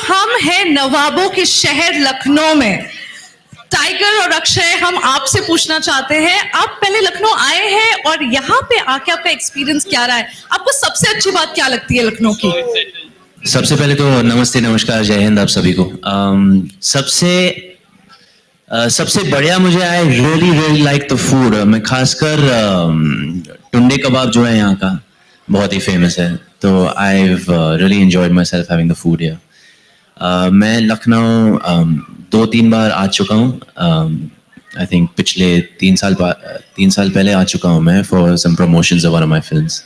हम हैं नवाबों के शहर लखनऊ में। टाइगर और अक्षय, हम आपसे पूछना चाहते हैं, आप पहले लखनऊ आए हैं और यहाँ पे आके आपका एक्सपीरियंस क्या रहा है? आपको सबसे अच्छी बात क्या लगती है लखनऊ की? सबसे पहले तो नमस्ते, नमस्कार, जय हिंद आप सभी को। सबसे बढ़िया मुझे I really like the food. मैं खासकर टुंडे कबाब जो है यहाँ का बहुत ही फेमस है, तो I really enjoyed my self having the food here. मैं लखनऊ 2-3 बार आ चुका हूँ। आई थिंक पिछले 3 साल पहले आ चुका हूँ मैं for some promotions of one of my films.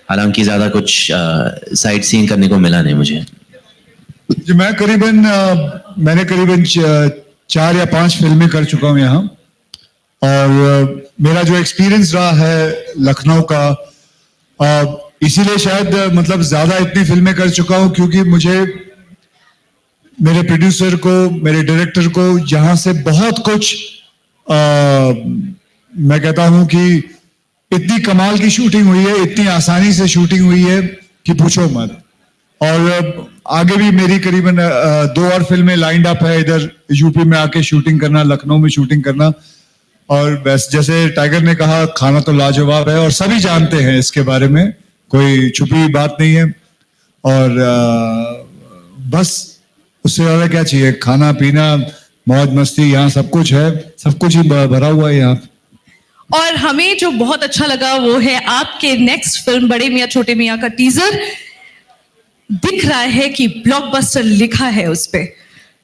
हालांकि ज़्यादा कुछ साइट सीइंग करने को मिला नहीं मुझे। जी, मैंने करीबन 4 या 5 फिल्में कर चुका हूँ यहाँ, और मेरा जो एक्सपीरियंस रहा है लखनऊ का, इसीलिए शायद मतलब ज़्यादा इतनी फिल्में कर चुका हूँ क्योंकि मुझे मेरे प्रोड्यूसर को, मेरे डायरेक्टर को यहाँ से बहुत कुछ मैं कहता हूँ कि इतनी कमाल की शूटिंग हुई है, इतनी आसानी से शूटिंग हुई है कि पूछो मत। और आगे भी मेरी करीबन 2 और फिल्में लाइंड अप है इधर यूपी में आके शूटिंग करना, लखनऊ में शूटिंग करना। और बस जैसे टाइगर ने कहा, खाना तो लाजवाब है और सभी जानते हैं इसके बारे में, कोई छुपी बात नहीं है। और बस उससे ज़्यादा क्या चाहिए? खाना पीना, मौज मस्ती, यहाँ सब कुछ है, सब कुछ ही भरा हुआ है यहाँ। और हमें जो बहुत अच्छा लगा वो है आपके नेक्स्ट फिल्म बड़े मियां छोटे मियां का टीजर दिख रहा है कि ब्लॉकबस्टर लिखा है उस पे।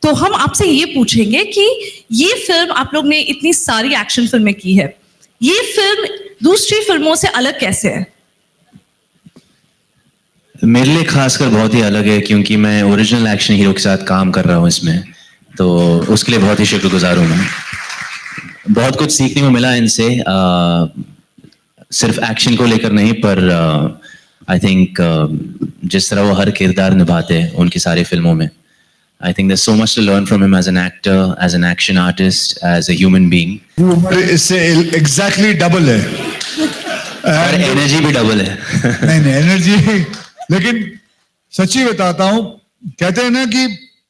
तो हम आपसे ये पूछेंगे कि ये फिल्म, आप लोग ने इतनी सारी एक्शन फिल्में की है, ये फिल्म दूसरी फिल्मों से अलग कैसे है? मेरे लिए खासकर बहुत ही अलग है क्योंकि मैं ओरिजिनल एक्शन हीरो के साथ काम कर रहा हूँ इसमें, तो उसके लिए बहुत ही शुक्रगुजार हूँ मैं। बहुत कुछ सीखने को मिला इनसे, सिर्फ एक्शन को लेकर नहीं, पर आई थिंक जिस तरह वो हर किरदार निभाते हैं उनकी सारी फिल्मों में, I think there so much to learn from him as an actor, as an action artist, as a human being. उम्र इससे एग्जैक्टली डबल है और एनर्जी भी डबल है। नहीं एनर्जी, लेकिन सच्ची बताता हूँ, कहते हैं ना कि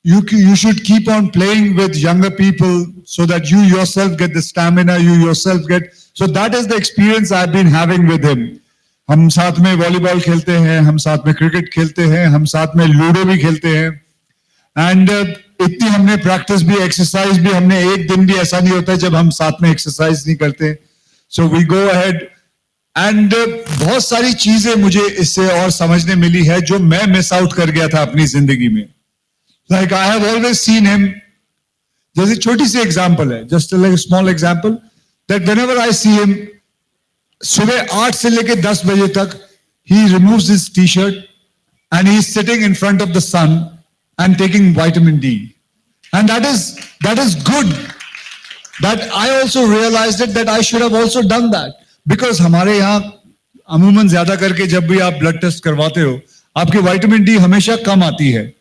you should keep on playing with younger people so that you yourself get the stamina, you yourself get, so that is the experience I've been having with him. हम साथ में वॉलीबॉल खेलते हैं, हम साथ में क्रिकेट खेलते हैं, हम साथ में लूडो भी खेलते हैं, एंड इतनी हमने प्रैक्टिस भी, एक्सरसाइज भी, हमने एक दिन भी ऐसा नहीं होता है जब हम साथ में एक्सरसाइज नहीं करते। So we go ahead, and बहुत सारी चीजें मुझे इससे और समझने मिली है जो मैं मिस आउट कर गया था अपनी जिंदगी में। Like I have always seen him, जैसे छोटी सी एग्जाम्पल है, just like a small example, that whenever I see him, सुबह 8 से लेके 10 बजे तक, he removes his t-shirt and he is sitting in front of the sun and taking vitamin D, and that is good. That I also realized it, that I should have also done that, because हमारे यहाँ अमूमन ज्यादा करके जब भी आप blood test करवाते हो, आपकी विटामिन डी हमेशा कम आती है,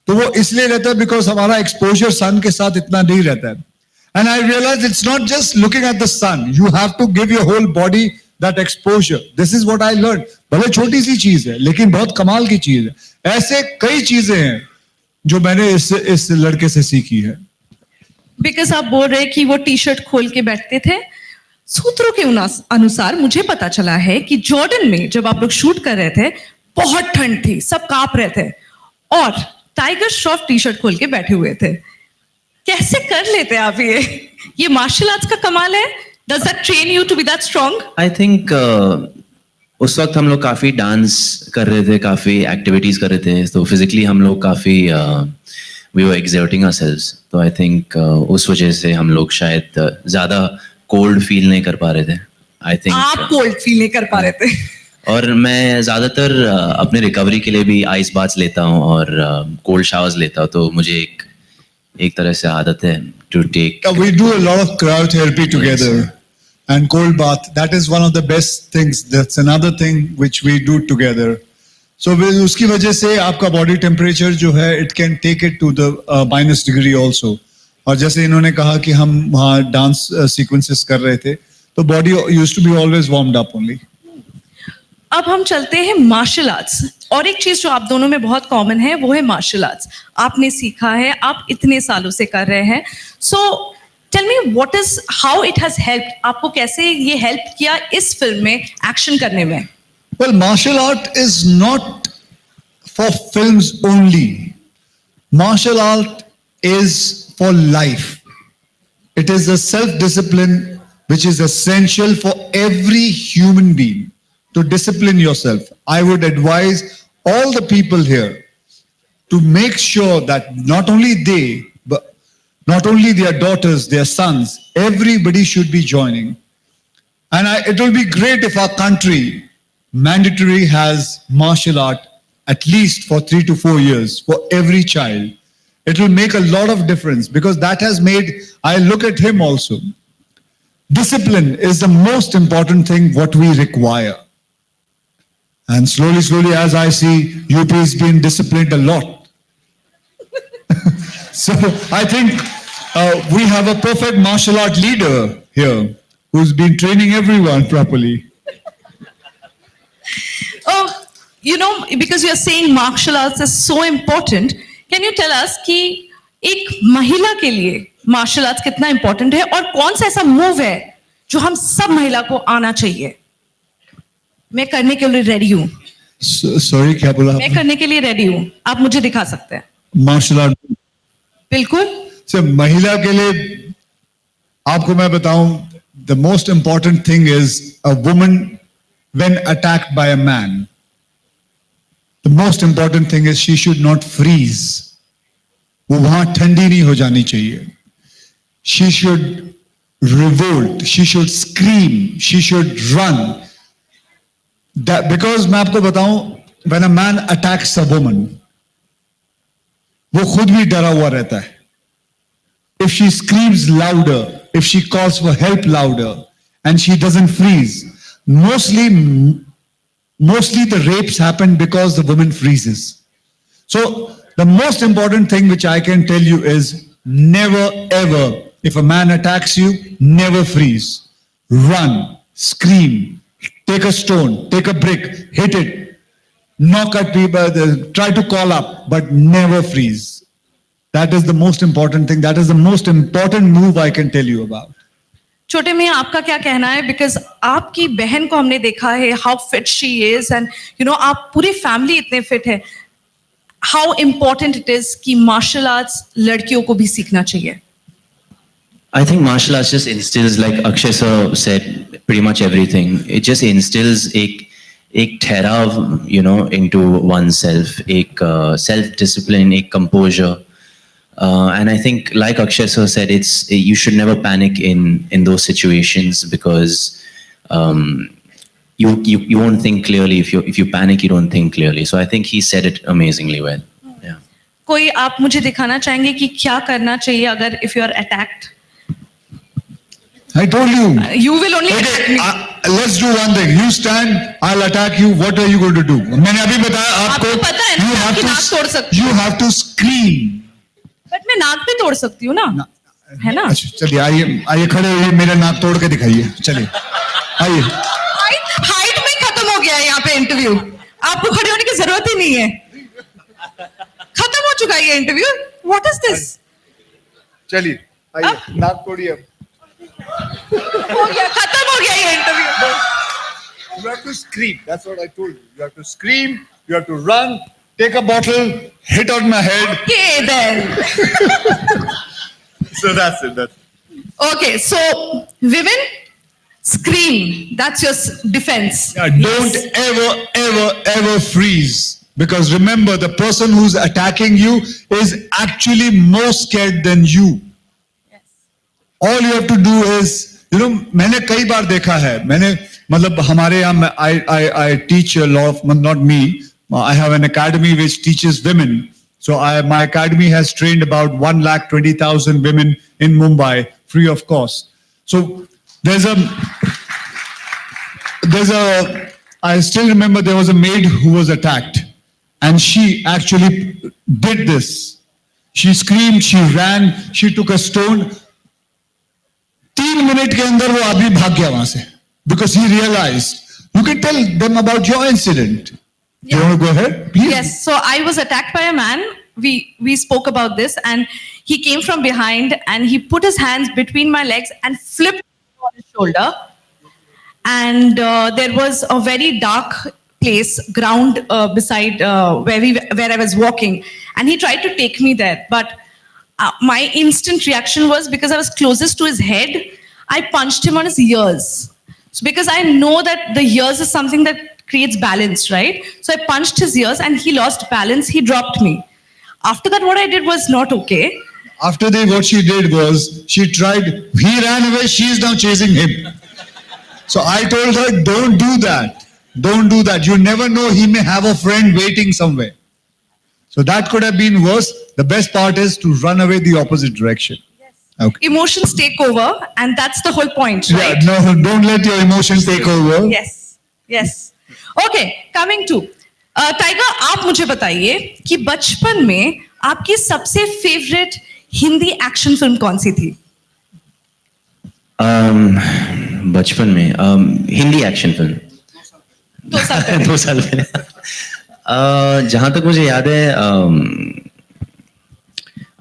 तो वो इसलिए रहता है बिकॉज हमारा एक्सपोजर सन के साथ इतना नहीं रहता है। And I realise it's not just looking at the sun, you have to give your whole body that exposure. This is what I learn. भले छोटी सी चीज है लेकिन बहुत कमाल की चीज है। ऐसे कई चीजें हैं जो मैंने इस लड़के से सीखी है। बिकॉज आप बोल रहे कि वो टी शर्ट खोल के बैठते थे, सूत्रों के अनुसार मुझे पता चला है कि जॉर्डन में जब आप लोग शूट कर रहे थे बहुत ठंड थी, सब कांप रहे थे, और टाइगर श्रॉफ टी शर्ट खोल के बैठे हुए थे। कैसे कर लेते आप ये मार्शल आर्ट्स का कमाल है। Does that train you to be that strong? I think उस वक्त हम लोग काफी डांस कर रहे थे, काफी एक्टिविटीज कर रहे थे, तो फिजिकली हम लोग काफी we were exerting ourselves, तो आई थिंक उस वजह से हम लोग शायद ज्यादा कोल्ड फील नहीं कर पा रहे थे। आई थिंक आप कोल्ड फील नहीं कर पा रहे थे। और मैं ज़्यादातर अपने रिकवरी के लिए भी आइस बाथ्स लेता हूँ और कोल्ड शावर्स लेता हूँ, तो मुझे एक तरह से आदत है to take. We do a lot of cryotherapy together, and cold bath, that is one of the best things. That's another thing which we do together. So उसकी वजह से आपका बॉडी टेम्परेचर जो है, it can take it to the minus degree also. और जैसे इन्होंने कहा कि हम वहाँ डांस सीक्वेंसेस कर रहे थे, तो body used to be always warmed up only. अब हम चलते हैं मार्शल आर्ट्स। और एक चीज जो आप दोनों में बहुत कॉमन है वो है मार्शल आर्ट्स। आपने सीखा है, आप इतने सालों से कर रहे हैं। So tell me what is how it has helped, आपको कैसे ये हेल्प किया इस फिल्म में एक्शन करने में? Well, martial art is not for films only. Martial art is for life. It is a self-discipline which is essential for every human being to discipline yourself. I would advise all the people here to make sure that not only they, but not only their daughters, their sons, everybody should be joining. And it will be great if our country mandatory has martial art at least for 3 to 4 years for every child. It will make a lot of difference because that has made, I look at him also. Discipline is the most important thing what we require. And slowly as I see, UP is being disciplined a lot. So I think we have a perfect martial art leader here who's been training everyone properly. Oh, you know, because you are saying martial arts is so important, can you tell us कि एक महिला के लिए martial arts कितना important है और कौन सा ऐसा मूव है जो हम सब महिला को आना चाहिए? मैं करने के लिए रेडी हूँ। Sorry, क्या बोला? मैं करने के लिए रेडी हूँ, आप मुझे दिखा सकते हैं। मार्शल आर्ट बिल्कुल। So, महिला के लिए आपको मैं बताऊं, the most important thing is a woman when attacked by a man. The most important thing is she should not freeze. वो वहां ठंडी नहीं हो जानी चाहिए. She should revolt. She should scream. She should run. That, because मैं आपको बताऊं, when a man attacks a woman, वो खुद भी डरा हुआ रहता है. If she screams louder, if she calls for help louder, and she doesn't freeze, mostly the rapes happen because the woman freezes. So the most important thing which I can tell you is never ever, if a man attacks you, never freeze. Run, scream, take a stone, take a brick, hit it, knock at people, try to call up, but never freeze. That is the most important thing. That is the most important move I can tell you about. छोटे मियाँ, आपका क्या कहना है? Because आपकी बहन को हमने देखा है, how fit she is, and you know आप पूरी फैमिली इतने फिट है. हाउ इम्पोर्टेंट इट इज कि मार्शल आर्ट्स लड़कियों को भी सीखना चाहिए? I think martial arts just instills, like Akshay sir said, pretty much everything. It just instills एक ठहराव, you know, into oneself, एक self-discipline, एक composure. And I think, like Akshay sir said, you should never panic in those situations because you won't think clearly. If you panic, you don't think clearly. So I think he said it amazingly well. Yeah. कोई आप मुझे दिखाना चाहेंगे कि क्या करना चाहिए अगर if you are attacked? I told you. You will only attack Okay, me. let's do one thing. You stand, I'll attack you. What are you going to do? मैंने अभी बताया आपको. आपको पता है ना, You मैं have आपकी to. नाक तोड़ सकती You have to scream. But मैं नाक भी तोड़ सकती हूँ ना, है ना? अच्छा चलिए, आइए खड़े होइए, मेरा नाक तोड़ के दिखाइए. चलिए आइए. हाइट में खत्म हो गया है यहाँ पे इंटरव्यू. आपको खड़े होने की जरूरत ही नहीं है, खत्म हो चुका है ये इंटरव्यू. What is this? चलिए आइए, नाक तोड़िए. हो गया, खत्म हो गया ये interview. You have to scream. That's what I told you. You have to scream. You have to run. Take a bottle, hit on my head. Okay then. So that's it. Okay, so women, scream. That's your defense. Yeah, don't ever freeze. Because remember, the person who's attacking you is actually more scared than you. Yes. All you have to do is, you know, मैंने कई बार देखा है. मैंने मतलब हमारे यहाँ I teach a lot of, not me. I have an academy which teaches women. So my academy has trained about 120,000 women in Mumbai free of cost. So I still remember there was a maid who was attacked and she actually did this. She screamed, she ran, she took a stone. 3 minute के अंदर वो आदमी भाग गया वहां से because he realized You can tell them about your incident. You want to go ahead, please? Yes, so I was attacked by a man. We spoke about this, and he came from behind and he put his hands between my legs and flipped on his shoulder. And there was a very dark place, ground beside where I was walking, and he tried to take me there. But my instant reaction was, because I was closest to his head, I punched him on his ears. So because I know that the ears is something that creates balance, right? So I punched his ears and he lost balance. He dropped me. After that, what I did was not okay. After that, what she did was she tried. He ran away. She is now chasing him. So I told her, don't do that. Don't do that. You never know. He may have a friend waiting somewhere. So that could have been worse. The best part is to run away the opposite direction. Okay. Emotions take over, and that's the whole point, right? Yeah, no, don't let your emotions take over. Yes, yes. Okay, coming to tiger, आप मुझे बताइए कि बचपन में आपकी सबसे favourite Hindi action film कौन सी थी? बचपन में हिंदी एक्शन फिल्म 2 साल पहले। 2 साल पहले जहाँ तक मुझे याद है,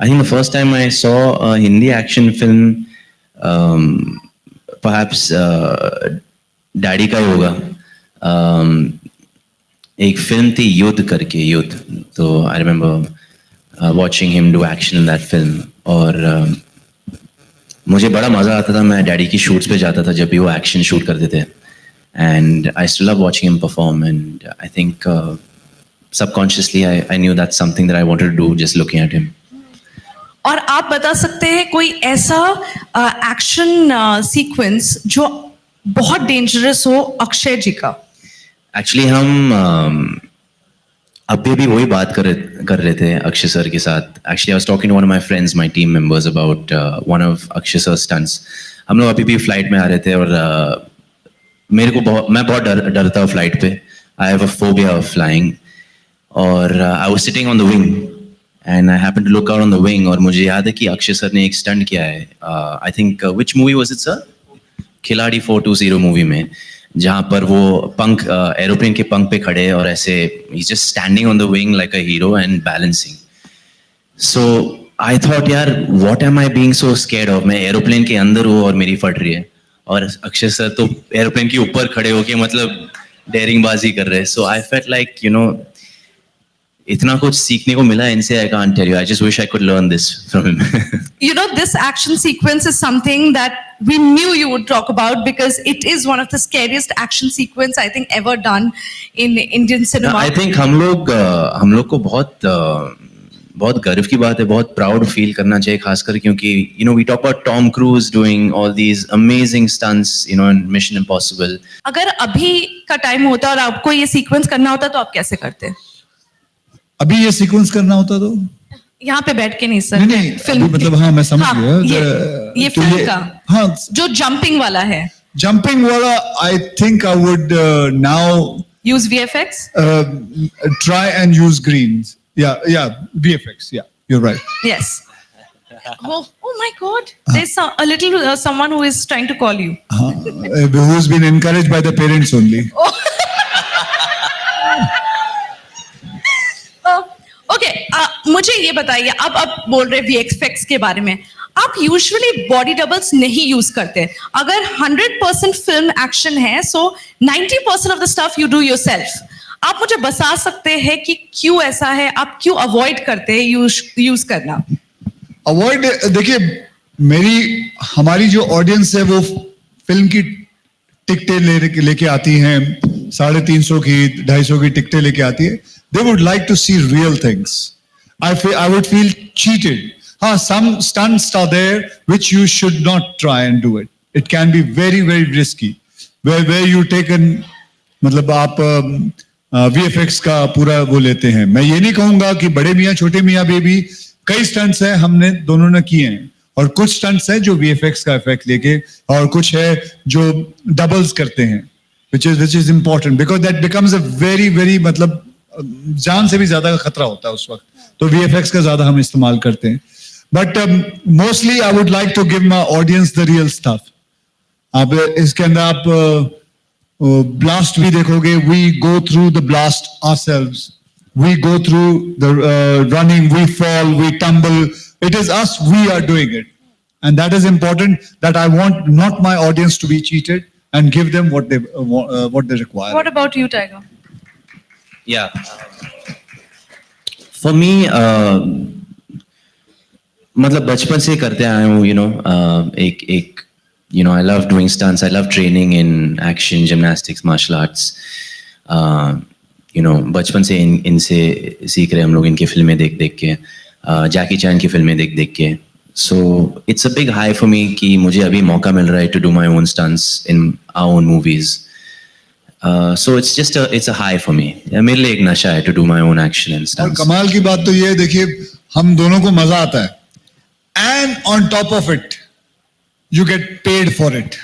I think the first time I saw a Hindi action film, perhaps daddy का ही होगा, एक फिल्म थी युद्ध करके, युद्ध. तो I remember watching him do action in that film, और मुझे बड़ा मज़ा आता था. मैं डैडी की शूट्स पे जाता था जब भी वो एक्शन शूट करते थे, and I still love watching him perform, and I think subconsciously I knew that's something that I wanted to do just looking at him. और आप बता सकते हैं कोई ऐसा एक्शन सीक्वेंस जो बहुत डेंजरस हो अक्षय जी का? एक्चुअली हम अभी भी वही बात कर रहे थे अक्षय सर के साथ. Actually I was talking to one of my friends, my team members, about one of Akshay sir stunts. हम लोग अभी भी फ्लाइट में आ रहे थे, और मैं बहुत डरता हूँ फ्लाइट पे. I have a phobia of flying, और I was sitting on the wing and I happened to look out on the wing, और मुझे याद है कि अक्षय सर ने एक स्टंट किया है. I think which movie was it sir? खिलाड़ी 420 मूवी में, जहाँ पर वो पंख, एरोप्लेन के पंख पे खड़े, और ऐसे ही just standing on the wing like a hero and balancing. So I thought, यार what am I being so scared of. मैं एरोप्लेन के अंदर हूँ और मेरी फट रही है, और अक्षय सर तो एरोप्लेन के ऊपर खड़े होके मतलब डेयरिंग बाजी कर रहे हैं. So I felt like, you know, इतना कुछ सीखने को मिला इनसे. I can't tell you. I just wish I could learn this from him. You know, this action sequence is something that we knew you would talk about, because it is one of the scariest action sequence I think ever done in Indian cinema. I think हम लोग को बहुत गर्व की बात है, बहुत proud feel करना चाहिए, खासकर क्योंकि you know we talk about Tom Cruise doing all these amazing stunts, you know, in Mission Impossible. अगर अभी का टाइम होता और आपको ये सीक्वेंस करना होता तो आप कैसे करते? अभी ये सीक्वेंस करना होता तो यहाँ पे बैठ के नहीं सर, नहीं, फिल्म मतलब हाँ मैं समझ गया. ये तो फिल्म का हाँ, जो जंपिंग वाला है, जंपिंग वाला, I think I would now use VFX, try and use greens. Yeah, VFX. Yeah, you're right. yes. Oh my God, there's a little someone who is trying to call you. Who's been encouraged by the parents only. Okay, मुझे ये बताइए, अब आप बोल रहे VFX के बारे में, आप यूजुअली बॉडी डबल्स नहीं यूज करते. अगर 100% फिल्म एक्शन है, सो 90% of the stuff you do yourself. आप मुझे बता सकते हैं कि क्यों ऐसा है, आप क्यों अवॉइड करते हैं यूज करना? अवॉइड, देखिए, हमारी जो ऑडियंस है वो फिल्म की टिकटें लेके आती हैं, 350 की 250 की टिकटें लेके आती है. They would like to see real things. I would feel cheated. Some stunts are there which you should not try and do it. It can be very, very risky. Where you take मतलब आप VFX का पूरा वो लेते हैं. मैं ये नहीं कहूंगा कि बड़े मियाँ छोटे मियाँ भी कई स्टंट्स हैं, हमने दोनों ने किए हैं, और कुछ स्टंट्स हैं जो VFX का इफेक्ट लेके, और कुछ है जो डबल्स करते हैं, which is important because that becomes a very, very मतलब जान से भी ज्यादा का खतरा होता है उस वक्त, तो VFX का ज्यादा हम इस्तेमाल करते हैं. But mostly I would like to give my audience the real stuff. आप इसके अंदर आप ब्लास्ट भी देखोगे, we go through the blast ourselves, we go through the running, we fall, we tumble, it is us, we are doing it, and that is important, that I want not my audience to be cheated and give them what they require. What about you, Tiger? Yeah. For me, मतलब बचपन से करते आया हूँ, एक I love doing stunts, I love training in action, gymnastics, martial arts. बचपन से इनसे सीख रहे हम लोग, इनकी फिल्में देख देख के, जैकी चैन की फिल्में देख देख के. So it's a big high for me कि मुझे अभी मौका मिल रहा है to do my own stunts in our own movies. So it's a high for me. मेरे लिए एक नशा है to do my own action and और stunts. कमाल की बात तो ये देखिए, हम दोनों को मजा आता है, and on top of it you get paid for it.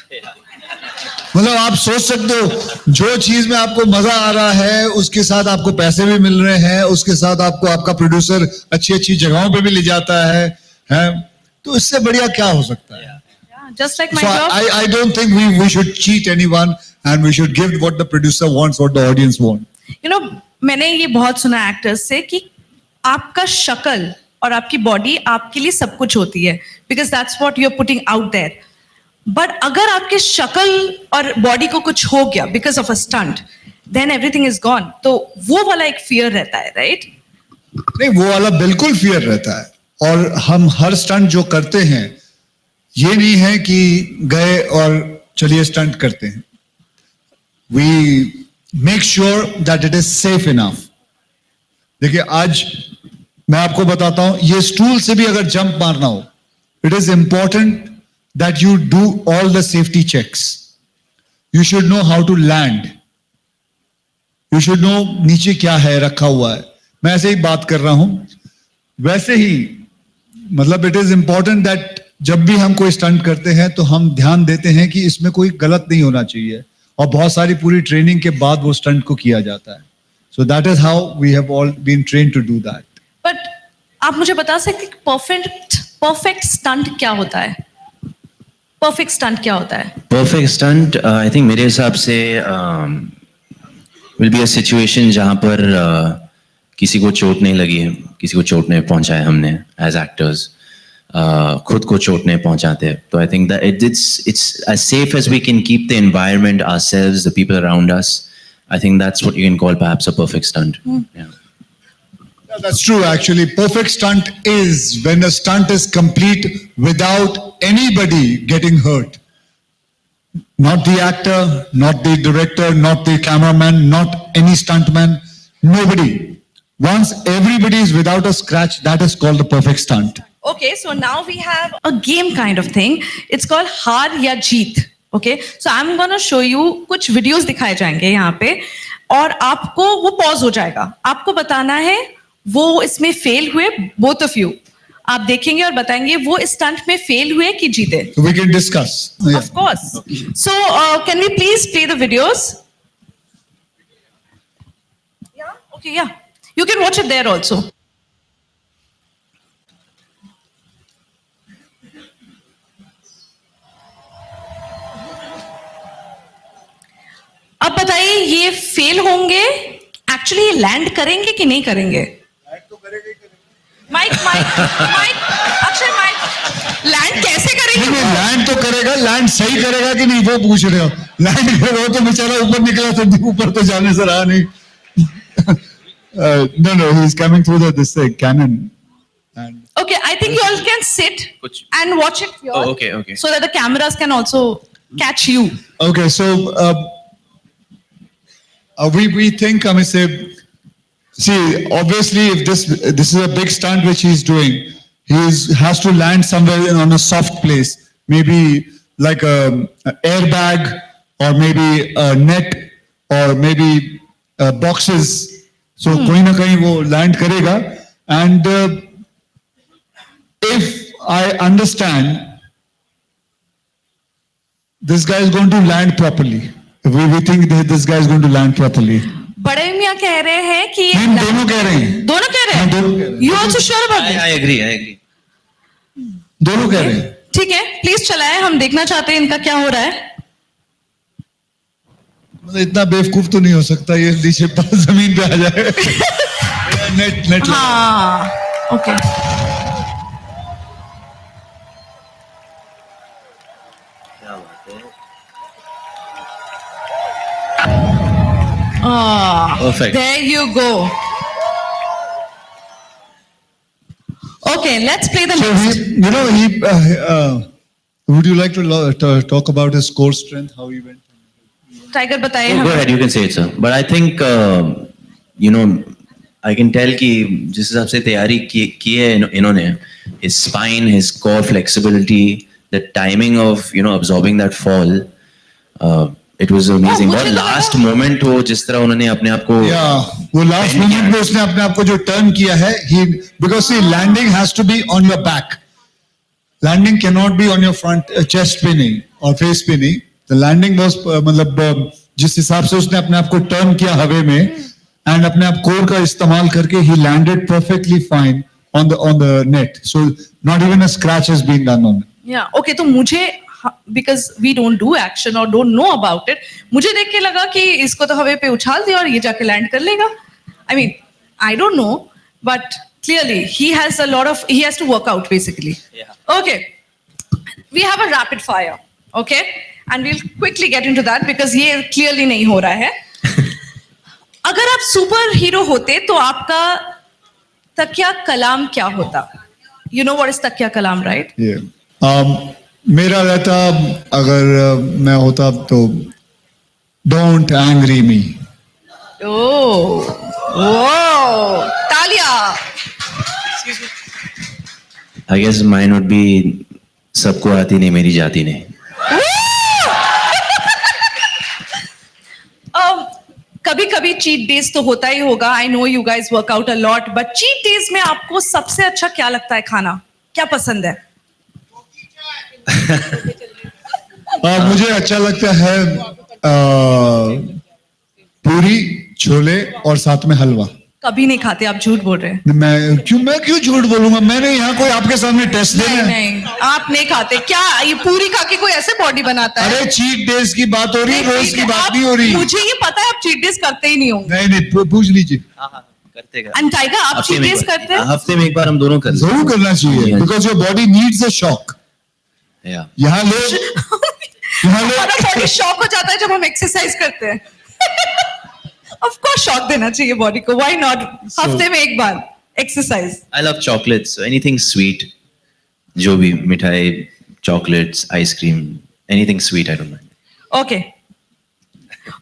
मतलब आप सोच सकते हो, जो चीज में आपको मजा आ रहा है उसके साथ आपको पैसे भी मिल रहे हैं, उसके साथ आपको आपका प्रोड्यूसर अच्छी अच्छी जगहों पे भी ले जाता है, तो इससे बढ़िया क्या हो सकता है? Yeah, just like my So job. I don't think we should cheat anyone, and we should give what the producer wants, what the audience want. मैंने ये बहुत सुना एक्टर्स से कि आपका शक्ल और आपकी बॉडी आपके लिए सब कुछ होती है, because that's what you are putting out there. But अगर आपके शक्ल और बॉडी को कुछ हो गया because of a stunt, then everything is gone. तो वो वाला एक फियर रहता है, राइट? नहीं, वो वाला बिल्कुल फियर रहता है. और हम हर स्टंट जो करते हैं, ये नहीं है कि गए और चलिए स्टंट करते हैं. We make sure that it is safe enough. देखिए, आज मैं आपको बताता हूं, ये स्टूल से भी अगर जंप मारना हो, it is important that you do all the safety checks. You should know how to land, you should know नीचे क्या है रखा हुआ है. मैं ऐसे ही बात कर रहा हूं, वैसे ही मतलब इट इज इंपॉर्टेंट दैट जब भी हम कोई स्टंट करते हैं तो हम ध्यान देते हैं कि इसमें कोई गलत नहीं होना चाहिए, और बहुत सारी पूरी ट्रेनिंग के बाद वो स्टंट को किया जाता है. So that is how we have all been trained to do that. But आप मुझे बता सकते परफेक्ट स्टंट क्या होता है? परफेक्ट स्टंट क्या होता है? Perfect stunt, I think मेरे हिसाब से will be a situation जहाँ पर किसी को चोट नहीं लगी है, किसी को चोट नहीं पहुंचाया हमने as actors, खुद को चोट नहीं पहुंचाते. तो I think that it's as safe as we can keep the environment, ourselves, the people around us. I think that's what you can call perhaps a perfect stunt. Yeah. Yeah, that's true. Actually, perfect stunt is when a stunt is complete without anybody getting hurt. Not the actor, not the director, not the cameraman, not any stuntman, nobody. Once everybody is without a scratch, that is called the perfect stunt. Okay, so now we have a game kind of thing. It's called हार या जीत. Okay, so I'm gonna show you कुछ videos दिखाए जाएंगे यहाँ पे, और आपको वो पॉज हो जाएगा. आपको बताना है वो इसमें फेल हुए, both of you. आप देखेंगे और बताएंगे वो इस स्टंट में फेल हुए कि जीते. So we can discuss. Yeah. Of course. So can we please play the videos? Yeah. Okay. Yeah. You can watch it there also. अब बताइए, ये फेल होंगे, एक्चुअली ये लैंड करेंगे कि नहीं करेंगे? माइक अक्षय, माइक लैंड कैसे करेंगे? नहीं, लैंड तो करेगा, लैंड सही करेगा कि नहीं वो पूछ रहे हो. लैंड करेगा तो बेचारा ऊपर निकला, तो ऊपर तो जाने से रहा नहीं. No, he's coming through this cannon. And Okay, I think you all can sit and watch it here. Oh, okay. So that the cameras can also catch you. okay, so we think, I mean, see, obviously, if this is a big stunt which he's doing, has to land somewhere on a soft place, maybe like a airbag, or maybe a net, or maybe boxes. So कोई ना कहीं वो land करेगा. And if I understand, this guy is going to land properly. We think that this guy is going to land properly. बड़े मियाँ कह रहे हैं कि नहीं, हम दोनों कह रहे हैं. दोनों कह रहे हाँ, दोनों कह हैं. रहे हैं. You also sure about this? I agree. दोनों कह रहे हैं. ठीक है, प्लीज चलाएं, हम देखना चाहते हैं इनका क्या हो रहा है. मतलब इतना बेवकूफ तो नहीं हो सकता ये नीचे जमीन पे आ जाए. नेट हाँ okay Perfect. there you go. Okay, let's play the So next. would you like to talk about his core strength, how he went? Tiger बताइए Go हमें. ahead, you can say it, sir. But I think, I can tell कि जिस हिसाब से तैयारी की है इन्होंने, his spine, his core flexibility, the timing of absorbing that fall, it was amazing. मुझे और लगा- last moment वो जिस तरह उन्होंने अपने आप को वो लास्ट मोमेंट में उसने अपने आप को जो टर्न किया है, because see, landing has to be on your back. Landing cannot be on your front chest पे नहीं और face पे नहीं. The landing was मतलब जिस हिसाब से उसने अपने आप को टर्न किया हवे में and अपने आप कोर का इस्तेमाल करके he landed perfectly fine on the net. So not even a scratch has been done on it. Yeah, okay, तो मुझे because we don't do action or don't know about it, मुझे देख के लगा कि इसको तो हवे पे उछाल दिया और ये जाके लैंड कर लेगा. I mean, I don't know, but clearly he has to work out basically. Yeah. Okay, we have a rapid fire, okay, and we'll quickly get into that because ये clearly नहीं हो रहा है. अगर आप सुपर हीरो होते तो आपका तकिया कलाम क्या होता? You know what is तकिया कलाम, right? Yeah. मेरा रहता अगर मैं होता तो don't angry me. Oh, Talya. I guess mine would be सबको आती नहीं मेरी जाती नहीं. कभी कभी चीट डेज तो होता ही होगा. I know you guys work out a lot, but cheat days में आपको सबसे अच्छा क्या लगता है खाना? क्या पसंद है? मुझे अच्छा लगता है पूरी, छोले और साथ में हलवा. कभी नहीं खाते, आप झूठ बोल रहे हैं. मैं क्यों झूठ बोलूंगा? मैंने यहाँ कोई आपके सामने टेस्ट देना है? नहीं, आप नहीं खाते क्या? ये पूरी खा के कोई ऐसे बॉडी बनाता है? अरे चीट डेज की बात हो रही है, रोज की बात नहीं हो रही. मुझे ये पता है आप चीट डेज करते ही नहीं होंगे. नहीं पूछ लीजिए. करते हैं. एंड टाइगर, आप चीट डेज करते हैं? हफ्ते में एक बार हम दोनों करते हैं. जरूर करना चाहिए because your body needs a shock. यहाँ लोग बॉडी शॉक हो जाता है जब हम एक्सरसाइज करते हैं. ऑफ कोर्स शॉक देना चाहिए बॉडी को. Why not? हफ्ते में एक बार exercise. I love chocolates, so anything sweet, जो भी मिठाई, chocolates, ice cream, anything sweet, I don't mind.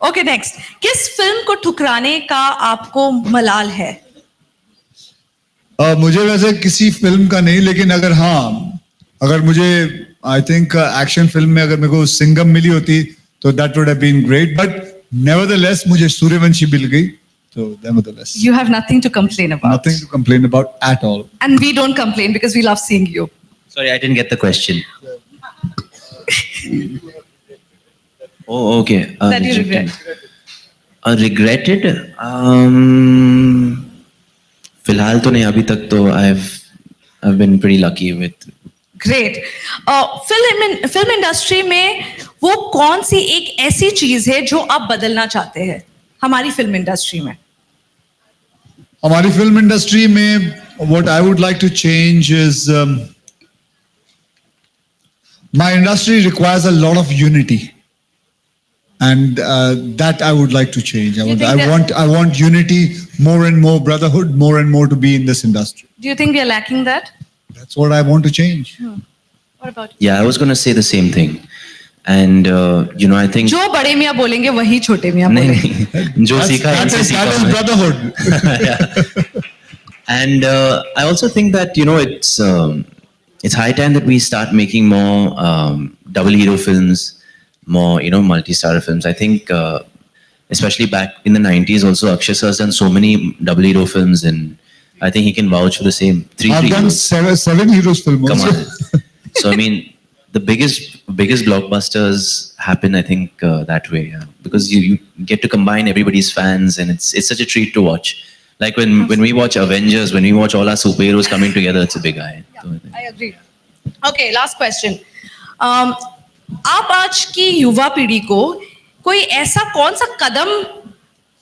Okay next. किस फिल्म को ठुकराने का आपको मलाल है? मुझे वैसे किसी फिल्म का नहीं, लेकिन अगर मुझे आई थिंक एक्शन फिल्म में अगर मेरे को सिंघम मिली होती तो that would have been great. But nevertheless मुझे सूर्यवंशी मिल गई, तो nevertheless You have nothing to complain about. nothing to complain about at all. And we don't complain because we love seeing you. Sorry, I didn't get the question. Oh, okay. That you regret. Regretted? फिलहाल तो नहीं, अभी तक तो I've been pretty lucky with. Great. Film industry में वो कौन सी एक ऐसी चीज है जो आप बदलना चाहते हैं हमारी फिल्म इंडस्ट्री में? हमारी फिल्म इंडस्ट्री में what I would like to change is my industry requires a lot of unity, and that I would like to change. I want unity, more and more brotherhood, more and more to be in this industry. Do you think we are lacking that? That's what I want to change. What about you? Yeah, I was going to say the same thing. And I think जो बड़े मियाँ बोलेंगे वही छोटे मियाँ बोलेंगे. नहीं, जो सीखा है इनसे सीखा that is हमने. brotherhood. Yeah. And I also think that it's high time that we start making more double hero films, more multi-star films. I think especially back in the 90s also, Akshay sir has done so many double hero films, and I think he can vouch for the same. I've done seven heroes film Come also. on. So I mean, the biggest blockbusters happen, I think, that way, yeah. Because you get to combine everybody's fans, and it's such a treat to watch. Like when we watch Avengers, when we watch all our superheroes coming together, it's a big eye. So I agree. Okay, last question. आप आज की युवा पीढ़ी को कोई ऐसा कौन सा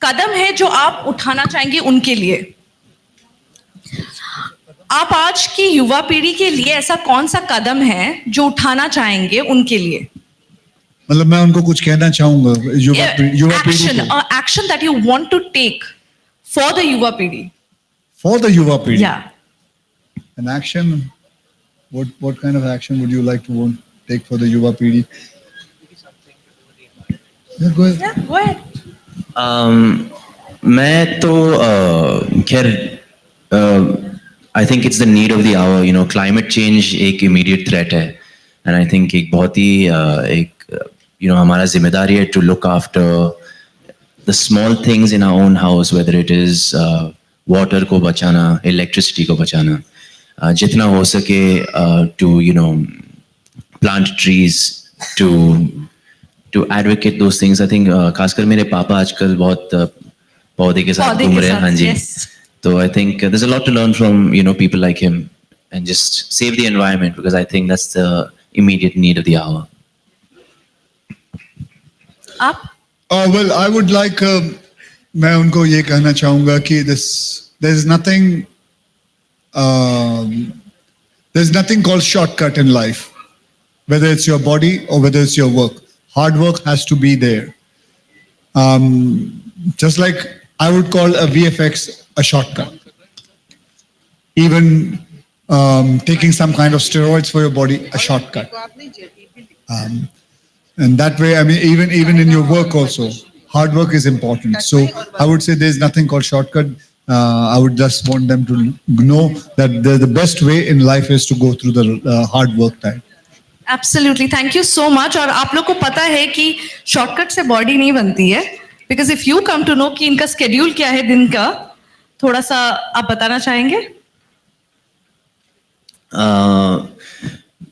कदम है जो आप उठाना चाहेंगे उनके लिए? आप आज की युवा पीढ़ी के लिए ऐसा कौन सा कदम है जो उठाना चाहेंगे उनके लिए? मतलब मैं उनको कुछ कहना चाहूंगा युवा पीढ़ी Action that you want to take for the युवा पीढ़ी. for the युवा पीढ़ी. Yeah. An action. What kind of action would you like to take for the युवा पीढ़ी? Yeah, go ahead. Yeah, go ahead. मैं तो खैर I think it's the need of the hour. You know, climate change एक immediate threat है, and I think एक बहुत ही हमारा जिम्मेदारी है to look after the small things in our own house, whether it is water को बचाना, इलेक्ट्रिसिटी को बचाना, जितना हो सके to plant trees, to advocate those things. I think खासकर मेरे पापा आजकल बहुत पौधे के साथ घूम रहे हैं. हाँ जी. So I think there's a lot to learn from people like him, and just save the environment, because I think that's the immediate need of the hour. आप? Well, I would like मैं उनको ये कहना चाहूँगा कि there's nothing called shortcut in life, whether it's your body or whether it's your work. Hard work has to be there. Just like I would call a VFX a shortcut. Even taking some kind of steroids for your body, a shortcut. And that way, I mean, even in your work also, hard work is important. So I would say there's nothing called shortcut. I would just want them to know that the best way in life is to go through the hard work time. Absolutely. Thank you so much. और आप लोग को पता है कि shortcut से body नहीं बनती है, because if you come to know कि इनका स्केड्यूल क्या है दिन का, थोड़ा सा आप बताना चाहेंगे?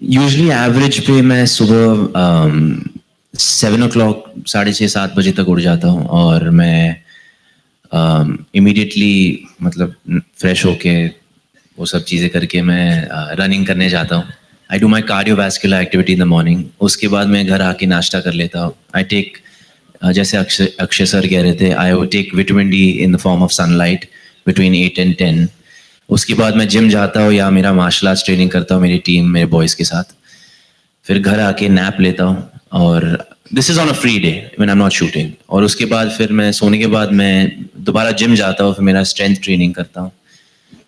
यूजुअली एवरेज पे मैं सुबह 7 o'clock 6:30-7 बजे तक उठ जाता हूँ, और मैं इमीडिएटली मतलब फ्रेश होके वो सब चीज़ें करके मैं रनिंग करने जाता हूँ. I do my cardiovascular activity in the morning. उसके बाद मैं घर आके नाश्ता कर लेता हूँ. आई टेक, जैसे अक्षय सर कह रहे थे, I would take vitamin D in the form of sunlight between 8 and 10. उसके बाद मैं जिम जाता हूँ या मेरा मार्शल आर्ट्स ट्रेनिंग करता हूँ मेरी टीम, मेरे बॉयज़ के साथ. फिर घर आके नैप लेता हूँ, और this is on a free day when I am not shooting. और उसके बाद फिर मैं सोने के बाद मैं दोबारा जिम जाता हूँ, फिर मेरा स्ट्रेंथ ट्रेनिंग करता हूँ.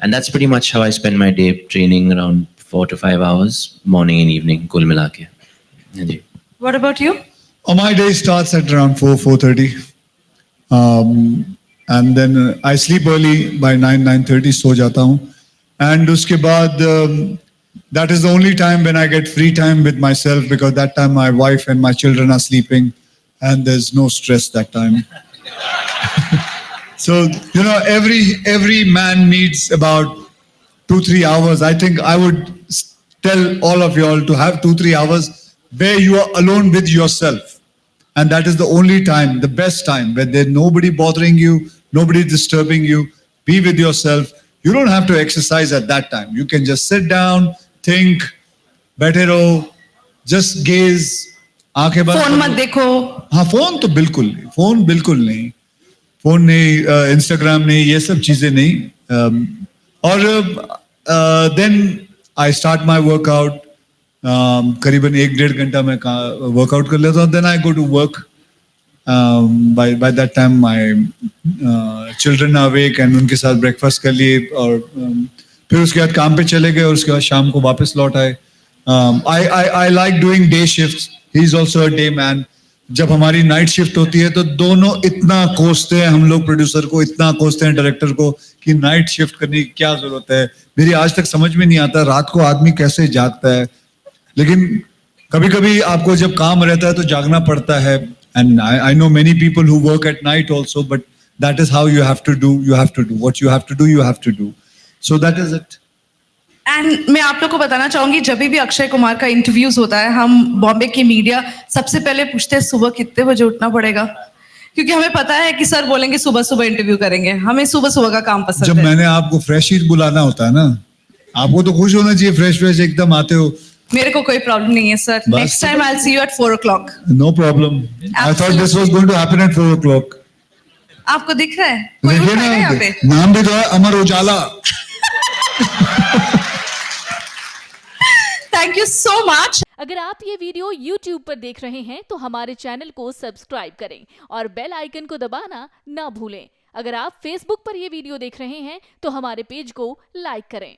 And that's pretty much how I spend my day, training around 4 to 5 hours morning and evening कुल मिला के. हाँ जी. What about you? My day starts at around 4:30. And then I sleep early by 9:30 सो जाता हूँ. And उसके बाद that is the only time when I get free time with myself, because that time my wife and my children are sleeping and there's no stress that time. So every man needs about 2-3 hours. I think I would tell all of you all to have 2-3 hours where you are alone with yourself. And that is the only time, the best time, where there's nobody bothering you, nobody disturbing you. Be with yourself. You don't have to exercise at that time. You can just sit down, think, बैठे रहो, just gaze. आंखें बंद. Phone मत देखो. हाँ, phone तो बिल्कुल नहीं. फोन बिल्कुल नहीं. फोन नहीं, इंस्टाग्राम नहीं, ये सब चीजें नहीं. और then I start my workout. करीबन 1-1.5 घंटा मैं वर्कआउट कर लेता हूँ. Then I go to work. By that time my children are awake and उनके साथ breakfast कर लिए, और फिर उसके बाद काम पे चले गए, और उसके बाद शाम को वापस लौट आए. I like doing day shifts. He is also a day man. जब हमारी नाइट शिफ्ट होती है तो दोनों इतना कोसते हैं, हम लोग प्रोड्यूसर को इतना कोसते हैं, डायरेक्टर को, कि नाइट शिफ्ट करने की क्या जरूरत है. मेरी आज तक समझ में नहीं आता रात को आदमी कैसे जागता है, लेकिन कभी कभी आपको जब काम रहता है तो जागना पड़ता है. And I know many people who work at night also, but that is how you have to do. You have to do what you have to do. You have to do. So that is it. And मैं आप लोग को बताना चाहूंगी, जब भी अक्षय कुमार का interviews होता है, हम बॉम्बे की मीडिया सबसे पहले पूछते हैं सुबह कितने बजे उठना पड़ेगा, क्योंकि हमें पता है कि सर बोलेंगे सुबह सुबह इंटरव्यू करेंगे. हमें सुबह सुबह का काम पसंद है. जब मैंने आपको फ्रेश ही बुलाना होता है ना, आपको तो खुश होना चाहिए, फ्रेश एकदम आते हो. मेरे को कोई प्रॉब्लम नहीं है सर. बस next time I will see you at 4 o'clock. No problem. I thought this was going to happen at 4 o'clock. आपको दिख रहा है कोई देखिए उठाएगा यहाँ पे? ना, नाम भी तो है Amar Ujala. Thank you so much. अगर आप ये वीडियो YouTube पर देख रहे हैं तो हमारे चैनल को सब्सक्राइब करें और बेल आइकन को दबाना ना भूलें. अगर आप Facebook पर ये वीडियो देख रहे हैं तो हमारे पेज को लाइक करें.